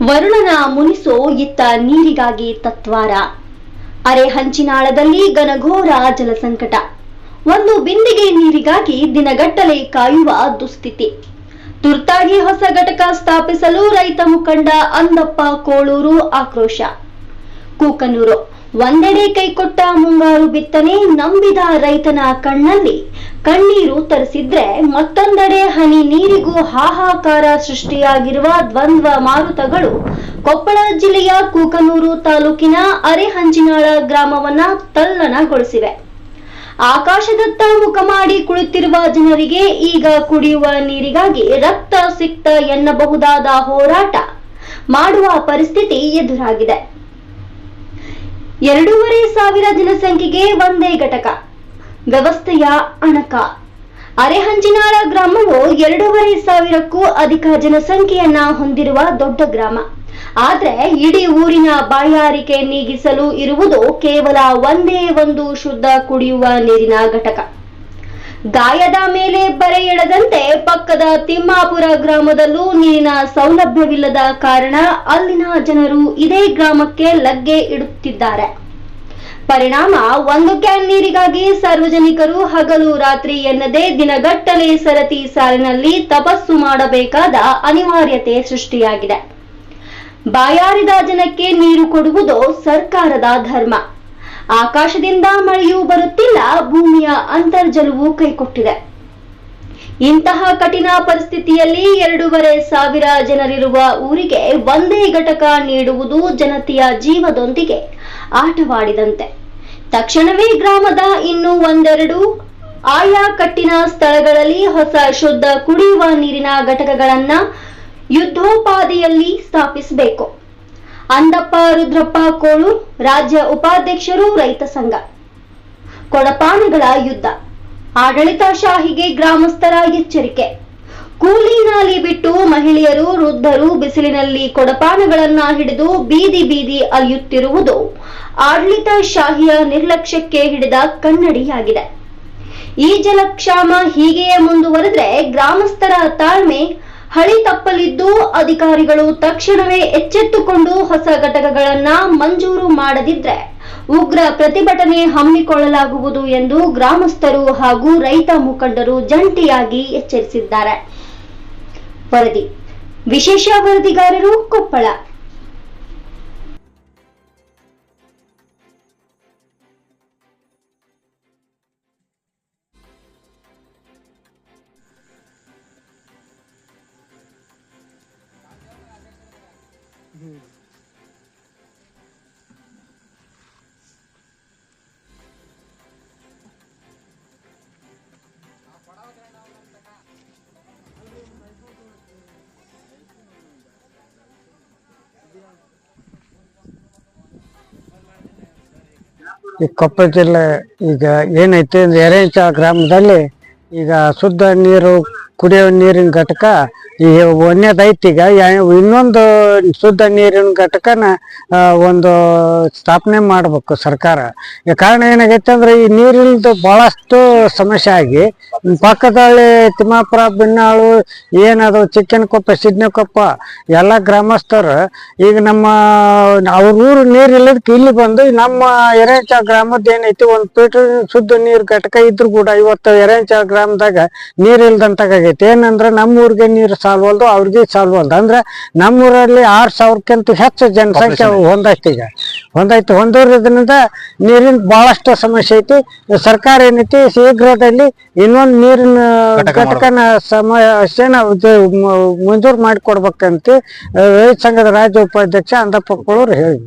ವರುಣನ ಮುನಿಸೋ ಇತ್ತ ನೀರಿಗಾಗಿ ತತ್ವಾರ. ಅರೆಹಂಚಿನಾಳದಲ್ಲಿ ಘನಘೋರ ಜಲಸಂಕಟ. ಒಂದು ಬಿಂದಿಗೆ ನೀರಿಗಾಗಿ ದಿನಗಟ್ಟಲೆ ಕಾಯುವ ದುಸ್ಥಿತಿ. ತುರ್ತಾಗಿ ಹೊಸ ಘಟಕ ಸ್ಥಾಪಿಸಲು ರೈತ ಮುಖಂಡ ಅಂದಪ್ಪ ಕೋಳೂರು ಆಕ್ರೋಶ. ಕೂಕನೂರು ಒಂದೆಡೆ ಕೈಕೊಟ್ಟ ಮುಂಗಾರು ಬಿತ್ತನೆ ನಂಬಿದ ರೈತನ ಕಣ್ಣಲ್ಲಿ ಕಣ್ಣೀರು ತರಿಸಿದ್ರೆ, ಮತ್ತೊಂದೆಡೆ ಹನಿ ನೀರಿಗೂ ಹಾಹಾಕಾರ ಸೃಷ್ಟಿಯಾಗಿರುವ ದ್ವಂದ್ವ ಮಾರುತಗಳು ಕೊಪ್ಪಳ ಜಿಲ್ಲೆಯ ಕೂಕನೂರು ತಾಲೂಕಿನ ಅರೆಹಂಚಿನಾಳ ಗ್ರಾಮವನ್ನ ತಲ್ಲಣಗೊಳಿಸಿವೆ. ಆಕಾಶದತ್ತ ಮುಖ ಮಾಡಿ ಕುಳಿತಿರುವ ಜನರಿಗೆ ಈಗ ಕುಡಿಯುವ ನೀರಿಗಾಗಿ ರಕ್ತ ಸಿಕ್ತ ಎನ್ನಬಹುದಾದ ಹೋರಾಟ ಮಾಡುವ ಪರಿಸ್ಥಿತಿ ಎದುರಾಗಿದೆ. 2,500 ಜನಸಂಖ್ಯೆಗೆ ಒಂದೇ ಘಟಕ, ವ್ಯವಸ್ಥೆಯ ಅಣಕ. ಅರೆಹಂಚಿನಾಳ ಗ್ರಾಮವು 2,500ಕ್ಕೂ ಅಧಿಕ ಜನಸಂಖ್ಯೆಯನ್ನ ಹೊಂದಿರುವ ದೊಡ್ಡ ಗ್ರಾಮ. ಆದ್ರೆ ಇಡೀ ಊರಿನ ಬಾಯಾರಿಕೆ ನೀಗಿಸಲು ಇರುವುದು ಕೇವಲ ಒಂದೇ ಒಂದು ಶುದ್ಧ ಕುಡಿಯುವ ನೀರಿನ ಘಟಕ. ಗಾಯದ ಮೇಲೆ ಬರೆ ಎಳೆದಂತೆ ಪಕ್ಕದ ತಿಮ್ಮಾಪುರ ಗ್ರಾಮದಲ್ಲೂ ನೀರಿನ ಸೌಲಭ್ಯವಿಲ್ಲದ ಕಾರಣ ಅಲ್ಲಿನ ಜನರು ಇದೇ ಗ್ರಾಮಕ್ಕೆ ಲಗ್ಗೆ ಇಡುತ್ತಿದ್ದಾರೆ. ಪರಿಣಾಮ, ಒಂದು ಕ್ಯಾನ್ ನೀರಿಗಾಗಿ ಸಾರ್ವಜನಿಕರು ಹಗಲು ರಾತ್ರಿ ಎನ್ನದೇ ದಿನಗಟ್ಟಲೆ ಸರತಿ ಸಾಲಿನಲ್ಲಿ ತಪಸ್ಸು ಮಾಡಬೇಕಾದ ಅನಿವಾರ್ಯತೆ ಸೃಷ್ಟಿಯಾಗಿದೆ. ಬಾಯಾರಿದ ಜನಕ್ಕೆ ನೀರು ಕೊಡುವುದು ಸರ್ಕಾರದ ಧರ್ಮ. ಆಕಾಶದಿಂದ ಮಳೆಯೂ ಬರುತ್ತಿಲ್ಲ, ಭೂಮಿಯ ಅಂತರ್ಜಲವೂ ಕೈಕೊಟ್ಟಿದೆ. ಇಂತಹ ಕಠಿಣ ಪರಿಸ್ಥಿತಿಯಲ್ಲಿ 2,500 ಜನರಿರುವ ಊರಿಗೆ ಒಂದೇ ಘಟಕ ನೀಡುವುದು ಜನತೆಯ ಜೀವದೊಂದಿಗೆ ಆಟವಾಡಿದಂತೆ. ತಕ್ಷಣವೇ ಗ್ರಾಮದ ಇನ್ನೂ ಒಂದೆರಡು ಆಯಾ ಕಟ್ಟಿನ ಸ್ಥಳಗಳಲ್ಲಿ ಹೊಸ ಶುದ್ಧ ಕುಡಿಯುವ ನೀರಿನ ಘಟಕಗಳನ್ನ ಯುದ್ಧೋಪಾದಿಯಲ್ಲಿ ಸ್ಥಾಪಿಸಬೇಕು. ಅಂದಪ್ಪ ರುದ್ರಪ್ಪ ಕೋಳು, ರಾಜ್ಯ ಉಪಾಧ್ಯಕ್ಷರು, ರೈತ ಸಂಘ. ಕೊಡಪಾನಗಳ ಯುದ್ಧ, ಆಡಳಿತಶಾಹಿಗೆ ಗ್ರಾಮಸ್ಥರ ಎಚ್ಚರಿಕೆ. ಕೂಲಿ ನಾಲಿ ಬಿಟ್ಟು ಮಹಿಳೆಯರು, ವೃದ್ಧರು ಬಿಸಿಲಿನಲ್ಲಿ ಕೊಡಪಾನಗಳನ್ನ ಹಿಡಿದು ಬೀದಿ ಬೀದಿ ಅಲಿಯುತ್ತಿರುವುದು ಆಡಳಿತಶಾಹಿಯ ನಿರ್ಲಕ್ಷ್ಯಕ್ಕೆ ಹಿಡಿದ ಕನ್ನಡಿಯಾಗಿದೆ. ಈ ಜಲಕ್ಷಾಮ ಹೀಗೆಯೇ ಮುಂದುವರೆದ್ರೆ ಗ್ರಾಮಸ್ಥರ ತಾಳ್ಮೆ ಹಳಿ ತಪ್ಪಲಿದ್ದು, ಅಧಿಕಾರಿಗಳು ತಕ್ಷಣವೇ ಎಚ್ಚೆತ್ತುಕೊಂಡು ಹೊಸ ಘಟಕಗಳನ್ನ ಮಂಜೂರು ಮಾಡದಿದ್ರೆ ಉಗ್ರ ಪ್ರತಿಭಟನೆ ಹಮ್ಮಿಕೊಳ್ಳಲಾಗುವುದು ಎಂದು ಗ್ರಾಮಸ್ಥರು ಹಾಗೂ ರೈತ ಮುಖಂಡರು ಜಂಟಿಯಾಗಿ ಎಚ್ಚರಿಸಿದ್ದಾರೆ. ವರದಿ ವಿಶೇಷ ವರದಿಗಾರರು, ಕೊಪ್ಪಳ. ಈ ಕೊಪ್ಪಳ ಜಿಲ್ಲೆ ಈಗ ಏನೈತಿ ಅಂದ್ರೆ ಎರೆಹಂಚ ಗ್ರಾಮದಲ್ಲಿ ಈಗ ಶುದ್ಧ ನೀರು ಕುಡಿಯೋ ನೀರಿನ ಘಟಕ ಈ ಒಂದೇದೈತಿ. ಈಗ ಇನ್ನೊಂದು ಶುದ್ಧ ನೀರಿನ ಘಟಕನ ಒಂದು ಸ್ಥಾಪನೆ ಮಾಡ್ಬೇಕು ಸರ್ಕಾರ. ಕಾರಣ ಏನಾಗೈತೆ ಅಂದ್ರೆ ಈ ನೀರಿಲ್ದು ಬಹಳಷ್ಟು ಸಮಸ್ಯೆ ಆಗಿ ಪಕ್ಕದಲ್ಲಿ ತಿಮ್ಮಾಪುರ, ಬಿನ್ನಾಳು, ಏನದು ಚಿಕ್ಕನಕೊಪ್ಪ, ಸಿಡ್ನಕೊಪ್ಪ ಎಲ್ಲ ಗ್ರಾಮಸ್ಥರು ಈಗ ನಮ್ಮ ಅವ್ರ ಊರು ನೀರು ಇಲ್ಲದಕ್ಕೆ ಇಲ್ಲಿ ಬಂದು ನಮ್ಮ ಎರೆಹಂಚ ಗ್ರಾಮದ ಏನೈತಿ ಒಂದು ಫಿಲ್ಟರ್ ಶುದ್ಧ ನೀರು ಘಟಕ ಇದ್ರು ಕೂಡ ಇವತ್ತು ಎರೆಹಂಚ ಗ್ರಾಮದಾಗ ನೀರ್ ಇಲ್ದಂತಾಗೈತಿ. ಏನಂದ್ರೆ ನಮ್ಮ ಊರಿಗೆ ನೀರು ಸಾಲ್ವಲ್ದು, ಅವ್ರಿಗೆ ಸಾಲ್ವಲ್ದು. ಅಂದ್ರೆ ನಮ್ಮೂರಲ್ಲಿ 6,000ಕ್ಕಿಂತ ಹೆಚ್ಚು ಜನಸಂಖ್ಯೆ ಹೊಂದಿರೋದ್ರಿಂದ ನೀರಿನ ಬಹಳಷ್ಟು ಸಮಸ್ಯೆ ಐತಿ. ಸರ್ಕಾರ ಏನೈತಿ ಶೀಘ್ರದಲ್ಲಿ ಇನ್ನೊಂದು ನೀರಿನ ಘಟಕನ ಸಮಸ್ಯೆನ ಮಂಜೂರು ಮಾಡಿಕೊಡ್ಬೇಕಂತ ರೈತ ಸಂಘದ ರಾಜ್ಯ ಉಪಾಧ್ಯಕ್ಷ ಅಂದಪ್ಪ ಕೋಳೂರು ಹೇಳಿ.